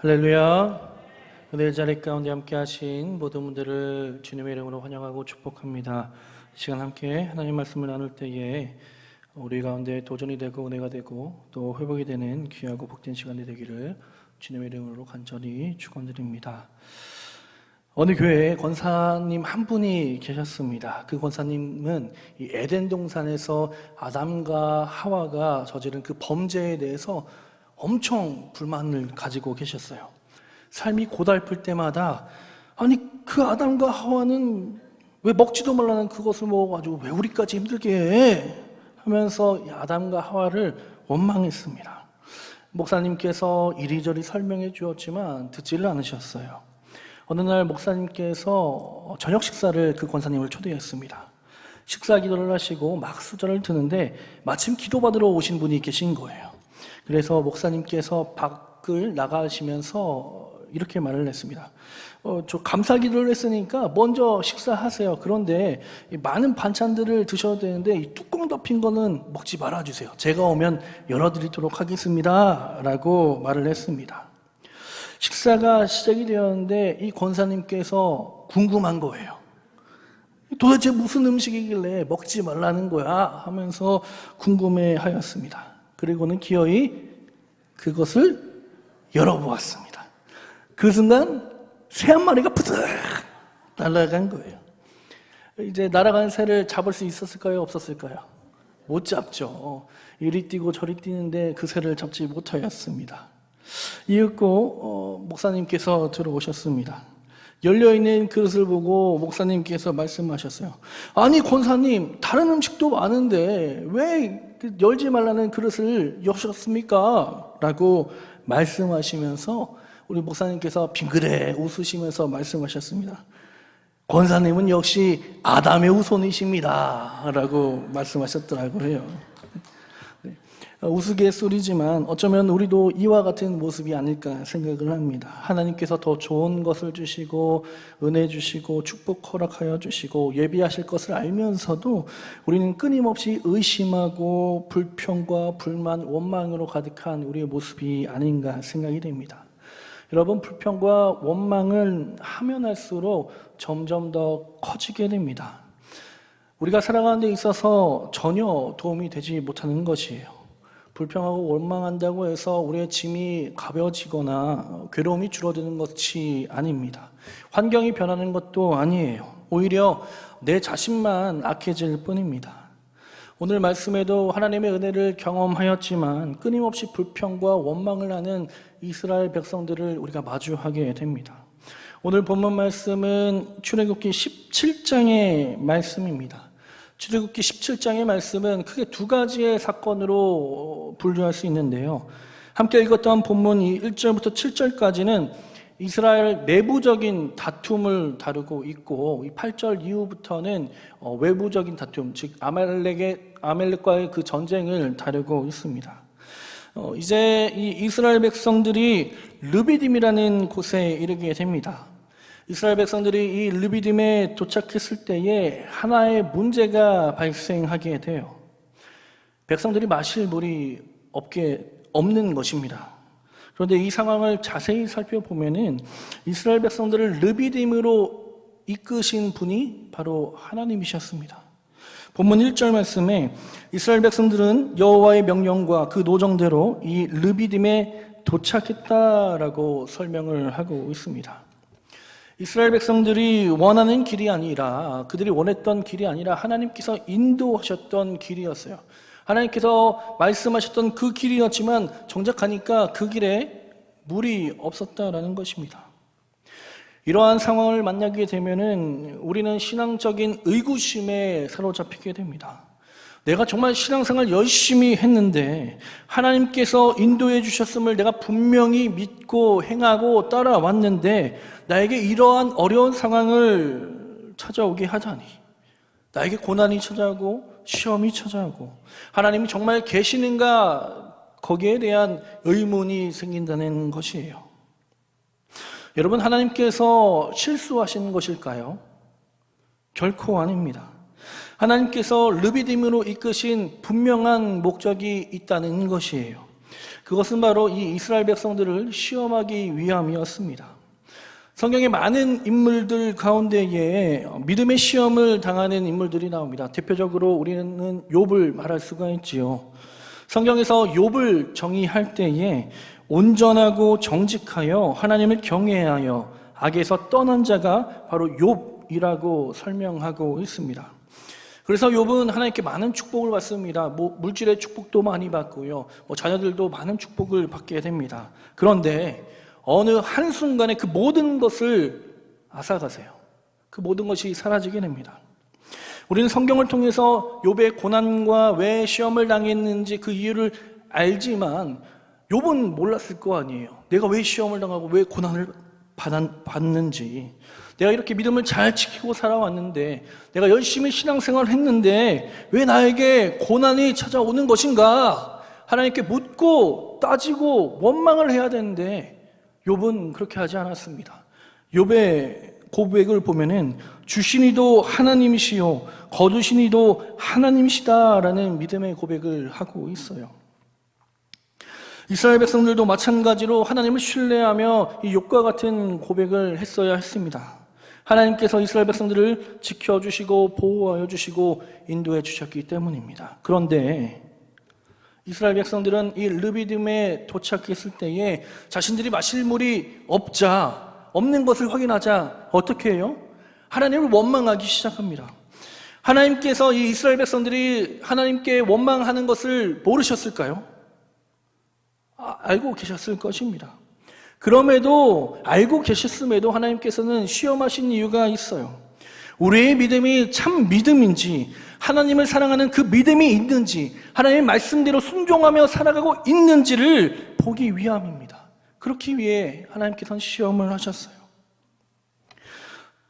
할렐루야. 오늘 자리 가운데 함께 하신 모든 분들을 주님의 이름으로 환영하고 축복합니다. 이 시간 함께 하나님 말씀을 나눌 때에 우리 가운데 도전이 되고 은혜가 되고 또 회복이 되는 귀하고 복된 시간이 되기를 주님의 이름으로 간절히 축원드립니다. 어느 교회에 권사님 한 분이 계셨습니다. 그 권사님은 이 에덴 동산에서 아담과 하와가 저지른 그 범죄에 대해서 엄청 불만을 가지고 계셨어요. 삶이 고달플 때마다 아니 그 아담과 하와는 왜 먹지도 말라는 그것을 먹어가지고 왜 우리까지 힘들게 해? 하면서 이 아담과 하와를 원망했습니다. 목사님께서 이리저리 설명해 주었지만 듣지를 않으셨어요. 어느 날 목사님께서 저녁 식사를 그 권사님을 초대했습니다. 식사 기도를 하시고 막 수저를 드는데 마침 기도받으러 오신 분이 계신 거예요. 그래서 목사님께서 밖을 나가시면서 이렇게 말을 했습니다. 저 감사 기도를 했으니까 먼저 식사하세요. 그런데 많은 반찬들을 드셔도 되는데 이 뚜껑 덮인 거는 먹지 말아주세요. 제가 오면 열어드리도록 하겠습니다. 라고 말을 했습니다. 식사가 시작이 되었는데 이 권사님께서 궁금한 거예요. 도대체 무슨 음식이길래 먹지 말라는 거야? 하면서 궁금해하였습니다. 그리고는 기어이 그것을 열어보았습니다. 그 순간 새 한 마리가 푸득 날아간 거예요. 이제 날아간 새를 잡을 수 있었을까요? 없었을까요? 못 잡죠. 이리 뛰고 저리 뛰는데 그 새를 잡지 못하였습니다. 이윽고 목사님께서 들어오셨습니다. 열려있는 그릇을 보고 목사님께서 말씀하셨어요. 아니 권사님, 다른 음식도 많은데 왜 열지 말라는 그릇을 여셨습니까? 라고 말씀하시면서 우리 목사님께서 빙그레 웃으시면서 말씀하셨습니다. 권사님은 역시 아담의 후손이십니다. 라고 말씀하셨더라고요. 우스갯소리지만 어쩌면 우리도 이와 같은 모습이 아닐까 생각을 합니다. 하나님께서 더 좋은 것을 주시고 은혜 주시고 축복 허락하여 주시고 예비하실 것을 알면서도 우리는 끊임없이 의심하고 불평과 불만, 원망으로 가득한 우리의 모습이 아닌가 생각이 됩니다. 여러분, 불평과 원망을 하면 할수록 점점 더 커지게 됩니다. 우리가 살아가는 데 있어서 전혀 도움이 되지 못하는 것이에요. 불평하고 원망한다고 해서 우리의 짐이 가벼워지거나 괴로움이 줄어드는 것이 아닙니다. 환경이 변하는 것도 아니에요. 오히려 내 자신만 악해질 뿐입니다. 오늘 말씀에도 하나님의 은혜를 경험하였지만 끊임없이 불평과 원망을 하는 이스라엘 백성들을 우리가 마주하게 됩니다. 오늘 본문 말씀은 출애굽기 17장의 말씀입니다. 출애굽기 17장의 말씀은 크게 두 가지의 사건으로 분류할 수 있는데요. 함께 읽었던 본문 1절부터 7절까지는 이스라엘 내부적인 다툼을 다루고 있고, 이 8절 이후부터는 외부적인 다툼, 즉 아말렉과의 그 전쟁을 다루고 있습니다. 이제 이 이스라엘 백성들이 르비딤이라는 곳에 이르게 됩니다. 이스라엘 백성들이 이 르비딤에 도착했을 때에 하나의 문제가 발생하게 돼요. 백성들이 마실 물이 없는 것입니다. 그런데 이 상황을 자세히 살펴보면은 이스라엘 백성들을 르비딤으로 이끄신 분이 바로 하나님이셨습니다. 본문 1절 말씀에 이스라엘 백성들은 여호와의 명령과 그 노정대로 이 르비딤에 도착했다라고 설명을 하고 있습니다. 이스라엘 백성들이 원하는 길이 아니라, 그들이 원했던 길이 아니라 하나님께서 인도하셨던 길이었어요. 하나님께서 말씀하셨던 그 길이었지만 정작 가니까 그 길에 물이 없었다라는 것입니다. 이러한 상황을 만나게 되면은 우리는 신앙적인 의구심에 사로잡히게 됩니다. 내가 정말 신앙생활 열심히 했는데 하나님께서 인도해 주셨음을 내가 분명히 믿고 행하고 따라왔는데 나에게 이러한 어려운 상황을 찾아오게 하다니, 나에게 고난이 찾아오고 시험이 찾아오고 하나님이 정말 계시는가, 거기에 대한 의문이 생긴다는 것이에요. 여러분, 하나님께서 실수하신 것일까요? 결코 아닙니다. 하나님께서 르비딤으로 이끄신 분명한 목적이 있다는 것이에요. 그것은 바로 이 이스라엘 백성들을 시험하기 위함이었습니다. 성경의 많은 인물들 가운데에 믿음의 시험을 당하는 인물들이 나옵니다. 대표적으로 우리는 욥을 말할 수가 있지요. 성경에서 욥을 정의할 때에 온전하고 정직하여 하나님을 경외하여 악에서 떠난 자가 바로 욥이라고 설명하고 있습니다. 그래서 욥은 하나님께 많은 축복을 받습니다. 물질의 축복도 많이 받고요. 자녀들도 많은 축복을 받게 됩니다. 그런데 어느 한순간에 그 모든 것을 앗아가세요. 그 모든 것이 사라지게 됩니다. 우리는 성경을 통해서 욥의 고난과 왜 시험을 당했는지 그 이유를 알지만 욥은 몰랐을 거 아니에요. 내가 왜 시험을 당하고 왜 고난을 받는지, 내가 이렇게 믿음을 잘 지키고 살아왔는데, 내가 열심히 신앙생활을 했는데 왜 나에게 고난이 찾아오는 것인가? 하나님께 묻고 따지고 원망을 해야 되는데 욥은 그렇게 하지 않았습니다. 욥의 고백을 보면은 주시니도 하나님이시요 거두시니도 하나님이시다라는 믿음의 고백을 하고 있어요. 이스라엘 백성들도 마찬가지로 하나님을 신뢰하며 이 욥과 같은 고백을 했어야 했습니다. 하나님께서 이스라엘 백성들을 지켜주시고 보호하여 주시고 인도해 주셨기 때문입니다. 그런데 이스라엘 백성들은 이 르비딤에 도착했을 때에 자신들이 마실 물이 없는 것을 확인하자 어떻게 해요? 하나님을 원망하기 시작합니다. 하나님께서 이 이스라엘 백성들이 하나님께 원망하는 것을 모르셨을까요? 알고 계셨을 것입니다. 그럼에도 알고 계셨음에도 하나님께서는 시험하신 이유가 있어요. 우리의 믿음이 참 믿음인지, 하나님을 사랑하는 그 믿음이 있는지, 하나님의 말씀대로 순종하며 살아가고 있는지를 보기 위함입니다. 그렇기 위해 하나님께서는 시험을 하셨어요.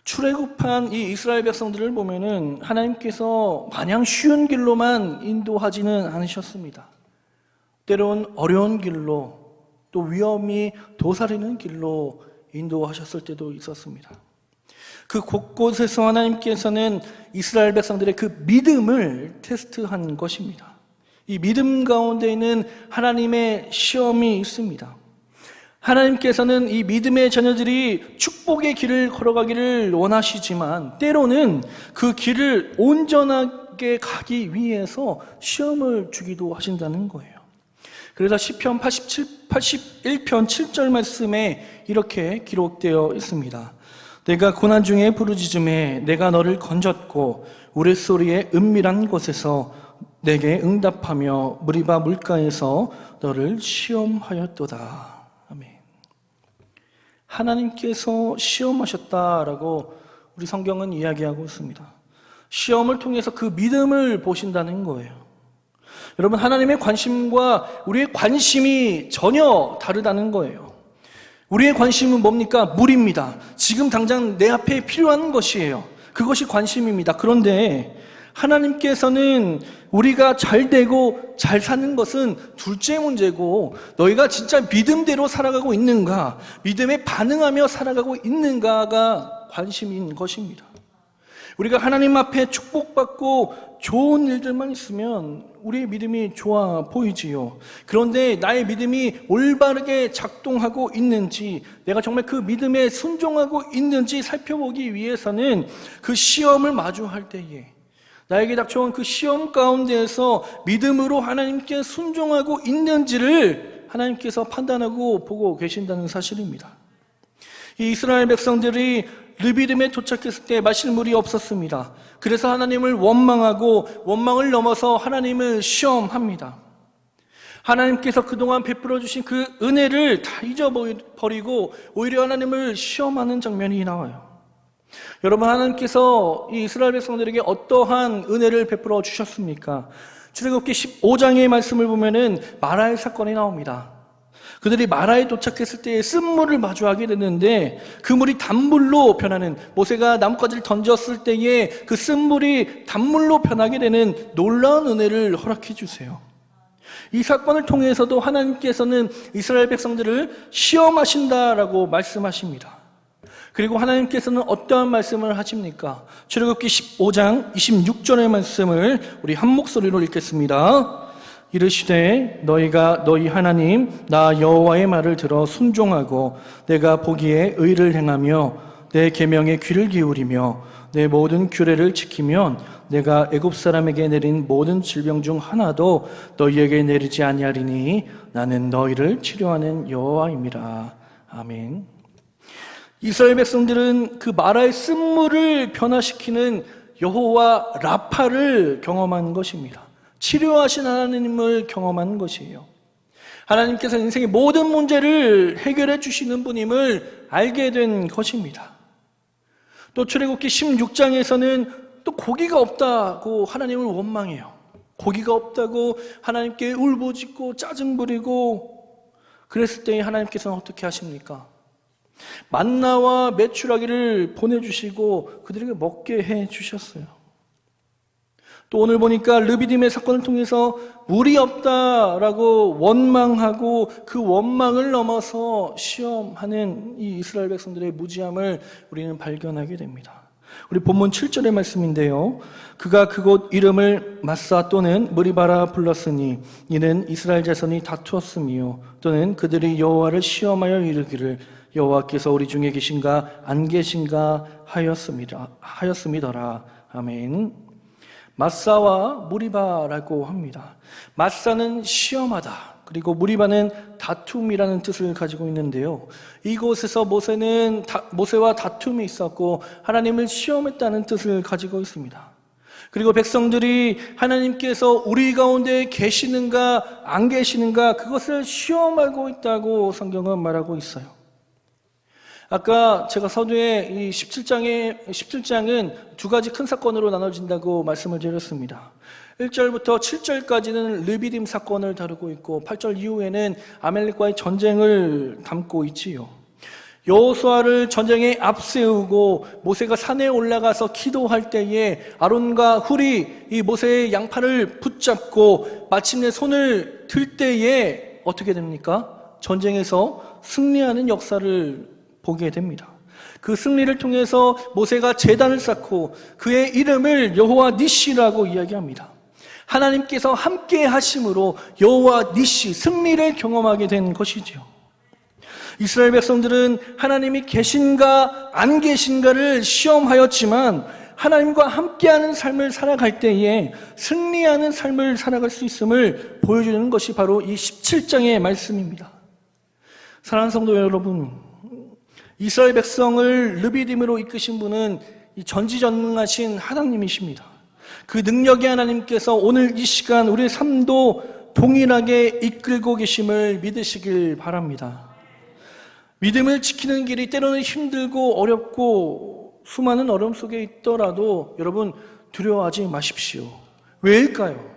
출애굽한 이 이스라엘 백성들을 보면은 하나님께서 마냥 쉬운 길로만 인도하지는 않으셨습니다. 때론 어려운 길로, 또 위험이 도사리는 길로 인도하셨을 때도 있었습니다. 그 곳곳에서 하나님께서는 이스라엘 백성들의 그 믿음을 테스트한 것입니다. 이 믿음 가운데에는 하나님의 시험이 있습니다. 하나님께서는 이 믿음의 자녀들이 축복의 길을 걸어가기를 원하시지만 때로는 그 길을 온전하게 가기 위해서 시험을 주기도 하신다는 거예요. 그래서 시편 81편 7절 말씀에 이렇게 기록되어 있습니다. 내가 고난 중에 부르짖음에 내가 너를 건졌고 우레소리의 은밀한 곳에서 내게 응답하며 무리바 물가에서 너를 시험하였도다. 아멘. 하나님께서 시험하셨다라고 우리 성경은 이야기하고 있습니다. 시험을 통해서 그 믿음을 보신다는 거예요. 여러분, 하나님의 관심과 우리의 관심이 전혀 다르다는 거예요. 우리의 관심은 뭡니까? 물입니다. 지금 당장 내 앞에 필요한 것이에요. 그것이 관심입니다. 그런데 하나님께서는 우리가 잘 되고 잘 사는 것은 둘째 문제고, 너희가 진짜 믿음대로 살아가고 있는가, 믿음에 반응하며 살아가고 있는가가 관심인 것입니다. 우리가 하나님 앞에 축복받고 좋은 일들만 있으면 우리의 믿음이 좋아 보이지요. 그런데 나의 믿음이 올바르게 작동하고 있는지, 내가 정말 그 믿음에 순종하고 있는지 살펴보기 위해서는 그 시험을 마주할 때에, 나에게 닥쳐온 그 시험 가운데에서 믿음으로 하나님께 순종하고 있는지를 하나님께서 판단하고 보고 계신다는 사실입니다. 이 이스라엘 백성들이 르비딤에 도착했을 때 마실 물이 없었습니다. 그래서 하나님을 원망하고 원망을 넘어서 하나님을 시험합니다. 하나님께서 그동안 베풀어 주신 그 은혜를 다 잊어버리고 오히려 하나님을 시험하는 장면이 나와요. 여러분, 하나님께서 이 이스라엘 백성들에게 어떠한 은혜를 베풀어 주셨습니까? 출애굽기 15장의 말씀을 보면은 마라의 사건이 나옵니다. 그들이 마라에 도착했을 때 쓴물을 마주하게 됐는데 그 물이 단물로 변하는, 모세가 나뭇가지를 던졌을 때에 그 쓴물이 단물로 변하게 되는 놀라운 은혜를 허락해 주세요. 이 사건을 통해서도 하나님께서는 이스라엘 백성들을 시험하신다라고 말씀하십니다. 그리고 하나님께서는 어떠한 말씀을 하십니까? 출애굽기 15장 26절의 말씀을 우리 한 목소리로 읽겠습니다. 이르시되 너희가 너희 하나님 나 여호와의 말을 들어 순종하고 내가 보기에 의를 행하며 내 계명에 귀를 기울이며 내 모든 규례를 지키면 내가 애굽 사람에게 내린 모든 질병 중 하나도 너희에게 내리지 아니하리니 나는 너희를 치료하는 여호와임이라. 아멘. 이스라엘 백성들은 그 마라의 쓴물을 변화시키는 여호와 라파를 경험한 것입니다. 치료하신 하나님을 경험한 것이에요. 하나님께서 인생의 모든 문제를 해결해 주시는 분임을 알게 된 것입니다. 또 출애굽기 16장에서는 또 고기가 없다고 하나님을 원망해요. 고기가 없다고 하나님께 울부짖고 짜증 부리고 그랬을 때 하나님께서는 어떻게 하십니까? 만나와 메추라기를 보내주시고 그들에게 먹게 해주셨어요. 또 오늘 보니까 르비딤의 사건을 통해서 물이 없다라고 원망하고 그 원망을 넘어서 시험하는 이 이스라엘 백성들의 무지함을 우리는 발견하게 됩니다. 우리 본문 7절의 말씀인데요. 그가 그곳 이름을 마사 또는 무리바라 불렀으니 이는 이스라엘 자손이 다투었음이요 또는 그들이 여호와를 시험하여 이르기를 여호와께서 우리 중에 계신가 안 계신가 하였음이더라. 아멘. 마사와 무리바라고 합니다. 마사는 시험하다, 그리고 무리바는 다툼이라는 뜻을 가지고 있는데요. 이곳에서 모세와 다툼이 있었고 하나님을 시험했다는 뜻을 가지고 있습니다. 그리고 백성들이 하나님께서 우리 가운데 계시는가 안 계시는가 그것을 시험하고 있다고 성경은 말하고 있어요. 아까 제가 서두에 이 17장은 두 가지 큰 사건으로 나눠진다고 말씀을 드렸습니다. 1절부터 7절까지는 르비딤 사건을 다루고 있고 8절 이후에는 아말렉과의 전쟁을 담고 있지요. 여호수아를 전쟁에 앞세우고 모세가 산에 올라가서 기도할 때에 아론과 훌이 이 모세의 양팔을 붙잡고 마침내 손을 들 때에 어떻게 됩니까? 전쟁에서 승리하는 역사를 보게 됩니다. 그 승리를 통해서 모세가 제단을 쌓고 그의 이름을 여호와 니시라고 이야기합니다. 하나님께서 함께 하심으로 여호와 니시, 승리를 경험하게 된 것이죠. 이스라엘 백성들은 하나님이 계신가 안 계신가를 시험하였지만 하나님과 함께하는 삶을 살아갈 때에 승리하는 삶을 살아갈 수 있음을 보여주는 것이 바로 이 17장의 말씀입니다. 사랑하는 성도 여러분, 이스라엘 백성을 르비딤으로 이끄신 분은 이 전지전능하신 하나님이십니다. 그 능력의 하나님께서 오늘 이 시간 우리의 삶도 동일하게 이끌고 계심을 믿으시길 바랍니다. 믿음을 지키는 길이 때로는 힘들고 어렵고 수많은 어려움 속에 있더라도 여러분 두려워하지 마십시오. 왜일까요?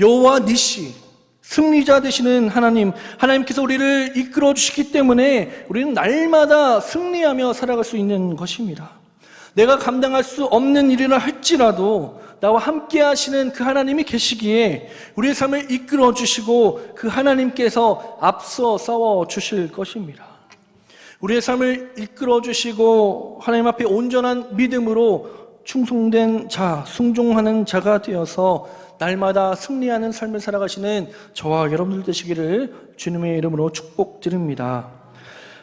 여호와 니시, 승리자 되시는 하나님께서 우리를 이끌어 주시기 때문에 우리는 날마다 승리하며 살아갈 수 있는 것입니다. 내가 감당할 수 없는 일이라 할지라도 나와 함께 하시는 그 하나님이 계시기에 우리의 삶을 이끌어 주시고 그 하나님께서 앞서 싸워 주실 것입니다. 우리의 삶을 이끌어 주시고 하나님 앞에 온전한 믿음으로 충성된 자, 순종하는 자가 되어서 날마다 승리하는 삶을 살아가시는 저와 여러분들 되시기를 주님의 이름으로 축복드립니다.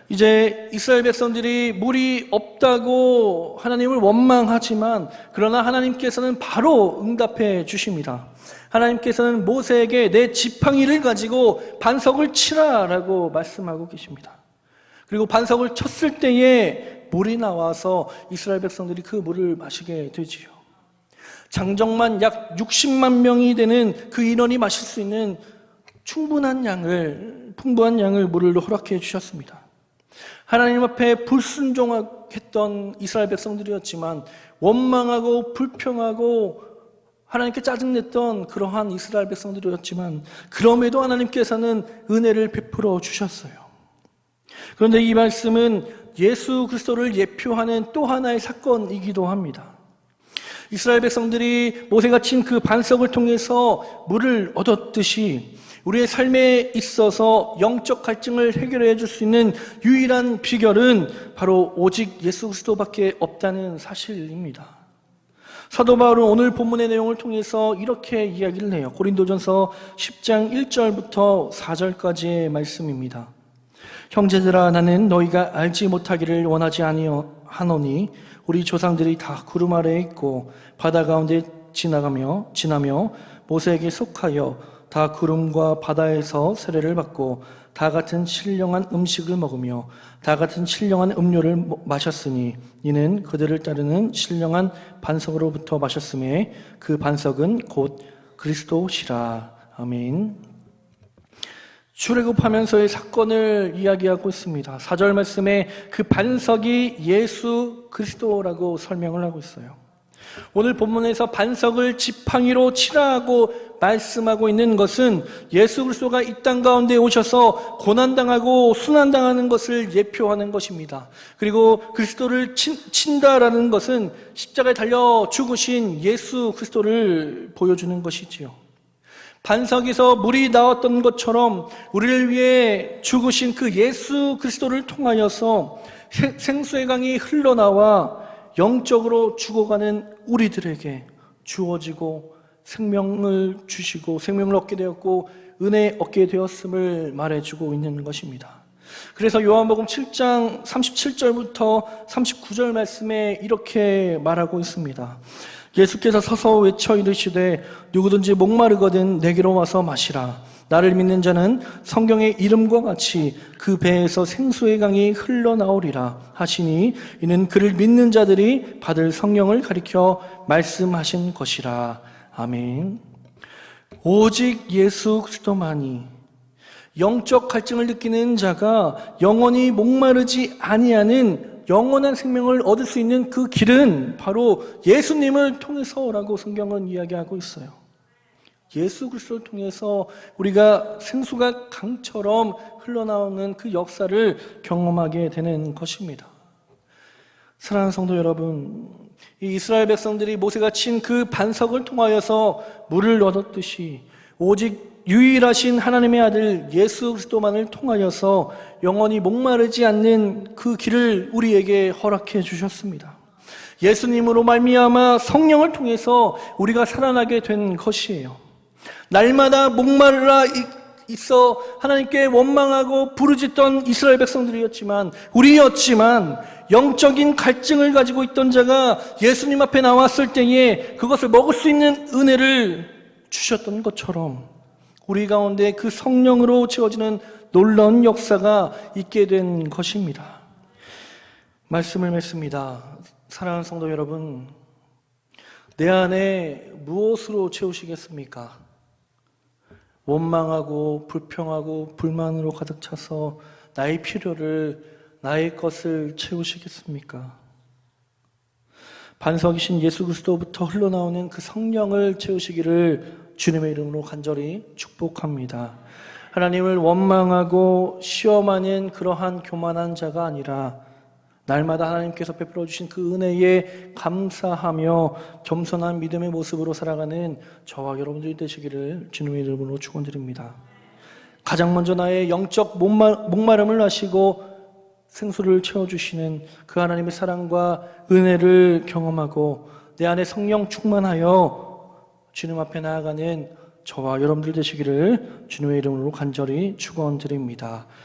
이제 이스라엘 백성들이 물이 없다고 하나님을 원망하지만 그러나 하나님께서는 바로 응답해 주십니다. 하나님께서는 모세에게 내 지팡이를 가지고 반석을 치라라고 말씀하고 계십니다. 그리고 반석을 쳤을 때에 물이 나와서 이스라엘 백성들이 그 물을 마시게 되지요. 장정만 약 60만 명이 되는 그 인원이 마실 수 있는 풍부한 양을 물을 허락해 주셨습니다. 하나님 앞에 불순종했던 이스라엘 백성들이었지만 원망하고 불평하고 하나님께 짜증냈던 그러한 이스라엘 백성들이었지만 그럼에도 하나님께서는 은혜를 베풀어 주셨어요. 그런데 이 말씀은 예수 그리스도를 예표하는 또 하나의 사건이기도 합니다. 이스라엘 백성들이 모세가 친 그 반석을 통해서 물을 얻었듯이 우리의 삶에 있어서 영적 갈증을 해결해 줄 수 있는 유일한 비결은 바로 오직 예수 그리스도밖에 없다는 사실입니다. 사도 바울은 오늘 본문의 내용을 통해서 이렇게 이야기를 해요. 고린도전서 10장 1절부터 4절까지의 말씀입니다. 형제들아, 나는 너희가 알지 못하기를 원하지 아니하노니 우리 조상들이 다 구름 아래에 있고 바다 가운데 지나며 모세에게 속하여 다 구름과 바다에서 세례를 받고 다 같은 신령한 음식을 먹으며 다 같은 신령한 음료를 마셨으니 이는 그들을 따르는 신령한 반석으로부터 마셨음에 그 반석은 곧 그리스도시라. 아멘. 출애굽하면서의 사건을 이야기하고 있습니다. 4절 말씀에 그 반석이 예수 그리스도라고 설명을 하고 있어요. 오늘 본문에서 반석을 지팡이로 치라고 말씀하고 있는 것은 예수 그리스도가 이 땅 가운데 오셔서 고난당하고 순환당하는 것을 예표하는 것입니다. 그리고 그리스도를 친다라는 것은 십자가에 달려 죽으신 예수 그리스도를 보여주는 것이지요. 반석에서 물이 나왔던 것처럼 우리를 위해 죽으신 그 예수 그리스도를 통하여서 생수의 강이 흘러나와 영적으로 죽어가는 우리들에게 주어지고 생명을 주시고 생명을 얻게 되었고 은혜 얻게 되었음을 말해주고 있는 것입니다. 그래서 요한복음 7장 37절부터 39절 말씀에 이렇게 말하고 있습니다. 예수께서 서서 외쳐 이르시되 누구든지 목마르거든 내게로 와서 마시라. 나를 믿는 자는 성경의 이름과 같이 그 배에서 생수의 강이 흘러나오리라 하시니 이는 그를 믿는 자들이 받을 성령을 가리켜 말씀하신 것이라. 아멘. 오직 예수 그리스도만이 영적 갈증을 느끼는 자가 영원히 목마르지 아니하는 영원한 생명을 얻을 수 있는 그 길은 바로 예수님을 통해서라고 성경은 이야기하고 있어요. 예수 그리스도를 통해서 우리가 생수가 강처럼 흘러나오는 그 역사를 경험하게 되는 것입니다. 사랑하는 성도 여러분, 이 이스라엘 백성들이 모세가 친 그 반석을 통하여서 물을 얻었듯이 오직 유일하신 하나님의 아들 예수 그리스도만을 통하여서 영원히 목마르지 않는 그 길을 우리에게 허락해 주셨습니다. 예수님으로 말미암아 성령을 통해서 우리가 살아나게 된 것이에요. 날마다 목마르라 있어 하나님께 원망하고 부르짖던 이스라엘 백성들이었지만 우리였지만 영적인 갈증을 가지고 있던 자가 예수님 앞에 나왔을 때에 그것을 먹을 수 있는 은혜를 주셨던 것처럼 우리 가운데 그 성령으로 채워지는 놀라운 역사가 있게 된 것입니다. 말씀을 맺습니다. 사랑하는 성도 여러분, 내 안에 무엇으로 채우시겠습니까? 원망하고 불평하고 불만으로 가득 차서 나의 필요를, 나의 것을 채우시겠습니까? 반석이신 예수 그리스도부터 흘러나오는 그 성령을 채우시기를 주님의 이름으로 간절히 축복합니다. 하나님을 원망하고 시험하는 그러한 교만한 자가 아니라 날마다 하나님께서 베풀어 주신 그 은혜에 감사하며 겸손한 믿음의 모습으로 살아가는 저와 여러분들이 되시기를 주님의 이름으로 축원드립니다. 가장 먼저 나의 영적 목마름을 하시고 생수를 채워주시는 그 하나님의 사랑과 은혜를 경험하고 내 안에 성령 충만하여 주님 앞에 나아가는 저와 여러분들 되시기를 주님의 이름으로 간절히 축원드립니다.